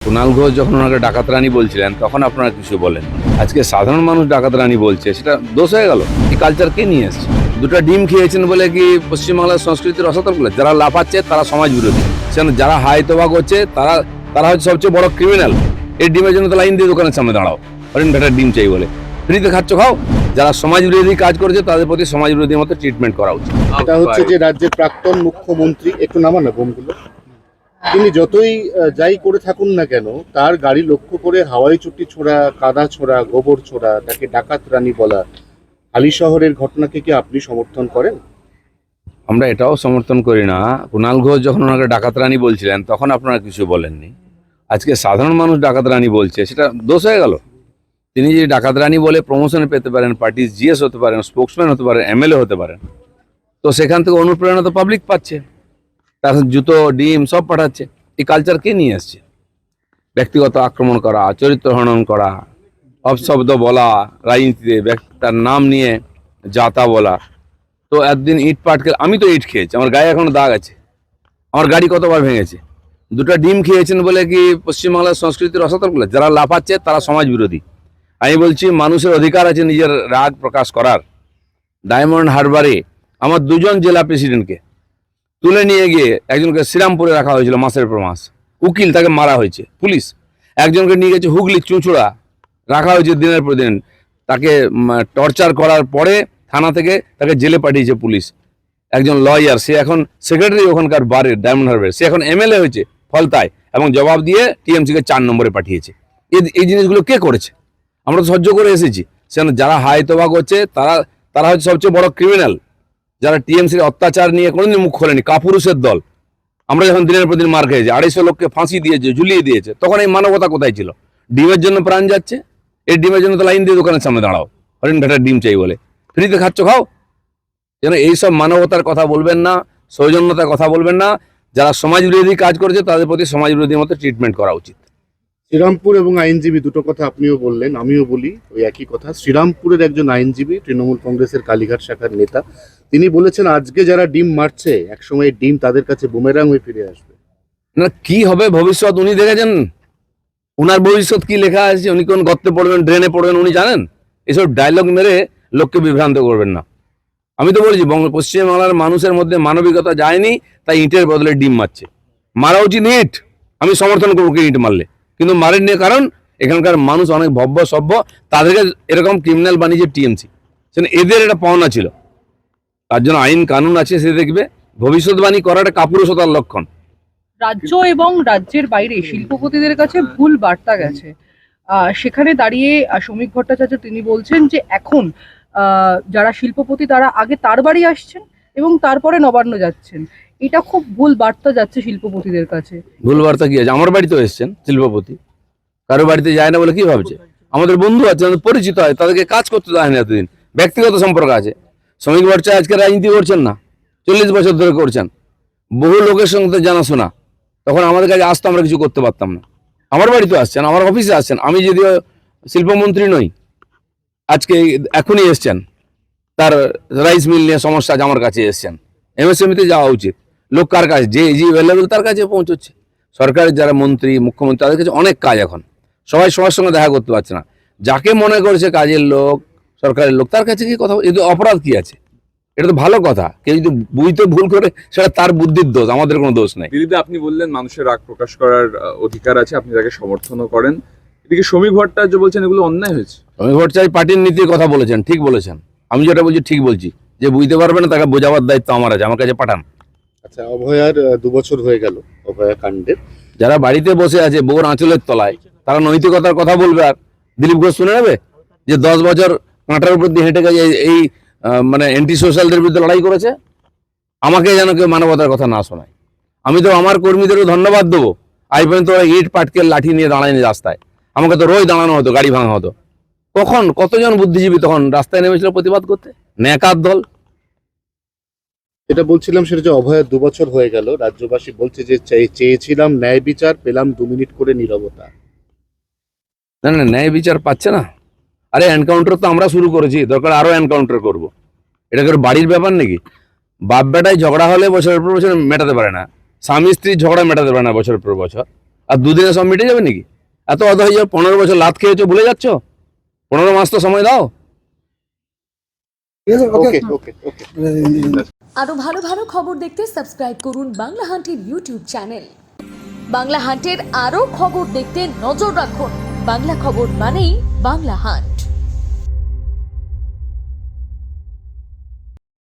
কুণাল ঘোষ যখন ওনাকে ডাকাত রানী বলছিলেন তখন আপনারা কিছু বলেন। আজকে সাধারণ মানুষ ডাকাত রানী বলছে, সেটা দোষ হয়ে গেল। এই কালচার কে নিয়ে এসছে? দুটো ডিম খেয়েছেন বলে কি পশ্চিমবাংলার সংস্কৃতির অসতর্ক? যারা লাফাচ্ছে তারা সমাজ বিরোধী, সেখানে যারা হাই তোবা করছে তারা তারা হচ্ছে সবচেয়ে বড় ক্রিমিনাল। এই ডিমের জন্য তো লাইন দিয়ে দোকানের সামনে দাঁড়াও, হরিণ ঘাটার ডিম চাই বলে ফ্রিতে খাচ্ছ, খাও। যারা সমাজ বিরোধী কাজ করেছে তাদের প্রতি সমাজ বিরোধীর মতো ট্রিটমেন্ট করা উচিত। এটা হচ্ছে যে রাজ্যের প্রাক্তন মুখ্যমন্ত্রী, একটু নামান না বোমগুলো, তিনি যতই যাই করে থাকুন না কেন তার গাড়ি লক্ষ্য করে হাওয়াই চুটি ছোড়া, কাদা ছোড়া, গোবর ছোড়া, তাকে ডাকাত রানী বলা, হালি শহরের ঘটনাকে কি আপনি সমর্থন করেন? আমরা এটাও সমর্থন করি না। কুণাল ঘোষ যখন ওনাকে ডাকাত রানী বলছিলেন তখন আপনারা কিছু বলেননি। আজকে সাধারণ মানুষ ডাকাত রানী বলছে, সেটা দোষ হয়ে গেল। তিনি যদি ডাকাত রানী বলে প্রমোশন পেতে পারেন, পার্টির জিএস হতে পারেন, স্পোক্সম্যান হতে পারেন, এমএলএ হতে পারেন, তো সেখান থেকে অনুপ্রেরণা তো পাবলিক পাচ্ছে, তার জুতো ডিম সব পাঠাচ্ছে। এই কালচার কে নিয়ে আসছে? ব্যক্তিগত আক্রমণ করা, চরিত্র হনন করা, অপশব্দ বলা, রাজনীতিতে তার নাম নিয়ে যাতা বলা। তো একদিন ইট পাটকে, আমি তো ইট খেয়েছি, আমার গায়ে এখনো দাগ আছে, আমার গাড়ি কতবার ভেঙেছে। দুটো ডিম খেয়েছেন বলে কি পশ্চিমবাংলার সংস্কৃতির অসতর্ক? যারা লাফাচ্ছে তারা সমাজ বিরোধী। আমি বলছি মানুষের অধিকার আছে নিজের রাগ প্রকাশ করার। ডায়মন্ড হারবারে আমার দুজন জেলা প্রেসিডেন্টকে তুলে নিয়ে গিয়ে একজনকে শ্রীরামপুরে রাখা হয়েছিল মাসের পর মাস, উকিল, তাকে মারা হয়েছে পুলিশ। একজনকে নিয়ে গেছে হুগলি চুঁচুড়া, রাখা হয়েছে দিনের পর দিন, তাকে টর্চার করার পরে থানা থেকে তাকে জেলে পাঠিয়েছে পুলিশ। একজন লয়ার, সে এখন সেক্রেটারি ওখানকার বারের ডায়মন্ড হারবারের, সে এখন এমএলএ হয়েছে ফলতায়, এবং জবাব দিয়ে টিএমসিকে 4 নম্বরে পাঠিয়েছে। এই জিনিসগুলো কে করেছে? আমরা তো সহ্য করে এসেছি। সেখানে যারা হাই তোবা করছে তারা তারা হচ্ছে সবচেয়ে বড় ক্রিমিনাল। যারা টিএমসির অত্যাচার নিয়ে কোনোদিন মুখ খোলেনি, কাপুরুষের দল। আমরা যখন দিনের পর দিন মার খেয়েছি, 250 লোককে ফাঁসি দিয়েছে, ঝুলিয়ে দিয়েছে, তখন এই মানবতা কোথায় ছিল? ডিমের জন্য প্রাণ যাচ্ছে, এই ডিমের জন্য তো লাইন দিয়ে দোকানের সামনে দাঁড়াও, হরিণ ঘাটার ডিম চাই বলে ফ্রিতে খাচ্ছ, খাও। যেন এইসব মানবতার কথা বলবেন না, সৌজন্যতার কথা বলবেন না। যারা সমাজ বিরোধী কাজ করেছে তাদের প্রতি সমাজ বিরোধীর মতো ট্রিটমেন্ট করা উচিত। শ্রীরামপুর এবং আইনজীবী, দুটো কথা আপনিও বললেন, আমিও বলি ওই একই কথা। শ্রীরামপুরের একজন আইনজীবী, তৃণমূল কংগ্রেসের কালীঘাট শাখার নেতা, তিনি বলেছেন আজকে যারা ডিম মারছে একসময় এই ডিম তাদের কাছে বুমেরাং হয়ে ফিরে আসবে। না, কি হবে ভবিষ্যৎ উনি দেখেছেন? উনার ভবিষ্যৎ কি লেখা আছে? উনি কোন গর্তে পড়বেন, ড্রেনে পড়বেন উনি জানেন? এসব ডায়লগ মেরে লোককে বিভ্রান্ত করবেন না। আমি তো বলছি পশ্চিমবাংলার মানুষের মধ্যে মানবিকতা যায়নি, তাই ইটের বদলে ডিম মারছে। মারা উচিত ইট, আমি সমর্থন করবো ইট মারলে, কিন্তু মারেননি, কারণ এখানকার মানুষ অনেক ভব্য সভ্য, তাদেরকে এরকম ক্রিমিনাল বানিয়েছে টিএমসি। এদের এটা পাওনা ছিল, তার জন্য আইন কানুন আছে, সে দেখবে। ভবিষ্যৎবাণী করাটা কাপুরুষতার লক্ষণ। রাজ্য এবং রাজ্যের বাইরে শিল্পপতিদের কাছে ভুল বার্তা গেছে। সেখানে দাঁড়িয়ে শ্রমিক ভট্টাচার্য তিনি বলছেন যে এখন যারা শিল্পপতি তারা আগে তার বাড়ি আসছেন এবং তারপরে নবান্ন যাচ্ছেন। এটা খুব ভুল বার্তা যাচ্ছে শিল্পপতিদের কাছে। ভুল বার্তা কি আছে? আমার বাড়িতেও এসছেন শিল্পপতি, কারো বাড়িতে যায় না বলে কি ভাবছে? আমাদের বন্ধু আছে, আমাদের পরিচিত হয়, তাদেরকে কাজ করতে দেয় না এতদিন, ব্যক্তিগত সম্পর্ক আছে। শ্রমিক ভট্টাচার্য আজকে রাজনীতি করছেন না, 40 বছর ধরে করছেন, বহু লোকের সঙ্গে জানাশোনা। তখন আমাদের কাছে আসতো, আমরা কিছু করতে পারতাম না। আমার বাড়িতে আসছেন, আমার অফিসে আসছেন, আমি যদিও শিল্পমন্ত্রী নই, আজকে এখনই এসছেন, তার রাইস মিল নিয়ে সমস্যা আছে, আমার কাছে এসছেন। এমএসএমইতে যাওয়া উচিত। লোক কার কাছে যে অ্যাভেলেবেল তার কাছে পৌঁছচ্ছে। সরকারের যারা মন্ত্রী, মুখ্যমন্ত্রী, তাদের কাছে অনেক কাজ, এখন সবাই সবার সঙ্গে দেখা করতে পারছে না। যাকে মনে করছে কাজের লোক, সরকারের লোক, তার কাছে কি কথা? এতে অপরাধ কি আছে? এটা তো ভালো কথা। কেউ যদি বুঝতে ভুল করে, সেটা তার বুদ্ধির দোষ, আমাদের কোনো দোষ নাই। দিদিতে আপনি বললেন মানুষের রাগ প্রকাশ করার অধিকার আছে, আপনি তাকে সমর্থনও করেন। এদিকে শ্রমিক ভট্টাচার্য বলছেন এগুলো অন্যায় হয়েছে। শ্রমিক ভট্টাচার্য পার্টির নীতির কথা বলেছেন, ঠিক বলেছেন। আমি যেটা বলছি ঠিক বলছি, যে বুঝতে পারবে না তাকে বোঝাবার দায়িত্ব আমার আছে, আমার কাছে পাঠান। আচ্ছা, অভয়ার 2 বছর হয়ে গেল অভয়া কাণ্ডের। যারা বাড়িতে বসে আছে বউর আঁচলের তলায়, তারা নৈতিকতার কথা বলবে, আর দিলীপ ঘোষ শুনে নেবে যে 10 বছর কাঁটার উপর দিয়ে হেঁটে গেছে, এই মানে অ্যান্টি সোশ্যালদের বিরুদ্ধে লড়াই করেছে। আমাকে যেন কেউ মানবতার কথা না শোনায়। আমি তো আমার কর্মীদেরও ধন্যবাদ দেবো, আজ পর্যন্ত ওরা ইট পাটকেল লাঠি নিয়ে দাঁড়ায়নি রাস্তায়। আমাকে তো রোজ দাঁড়ানো হতো, গাড়ি ভাঙা হতো। কতজন বুদ্ধিজীবী তখন রাস্তায় নেমেছিল প্রতিবাদ করতে? ন্যাকার দল। যেটা বলছিলাম সেটা যে অভয়ার 2 বছর হয়ে গেল, রাজ্যবাসী বলছে যে চেয়েছিলাম ন্যায় বিচার, পেলাম 2 মিনিট করে নীরবতা। না না, ন্যায় বিচার পাচ্ছে না। আরে এনকাউন্টার তো আমরা শুরু করেছি, দরকার আরো এনকাউন্টার করব। এটা কি বাড়ির ব্যাপার নাকি? বাপ বেটায় ঝগড়া হলে বছরের পর বছর মেটাতে পারে না, স্বামী স্ত্রীর ঝগড়া মেটাতে পারে না বছরের পর বছর, আর দুদিনে সব মিটে যাবে নাকি? এত অত হয়ে যাবে, 15 বছর লাত খেয়েছো ভুলে যাচ্ছ? 15 মাস তো সময় দাও। ওকে ওকে ওকে। আরো ভালো ভালো খবর দেখতে সাবস্ক্রাইব করুন বাংলা হান্টের ইউটিউব চ্যানেল। বাংলা হান্টের আরো খবর দেখতে নজর রাখুন। বাংলা খবর মানেই বাংলা হান্ট।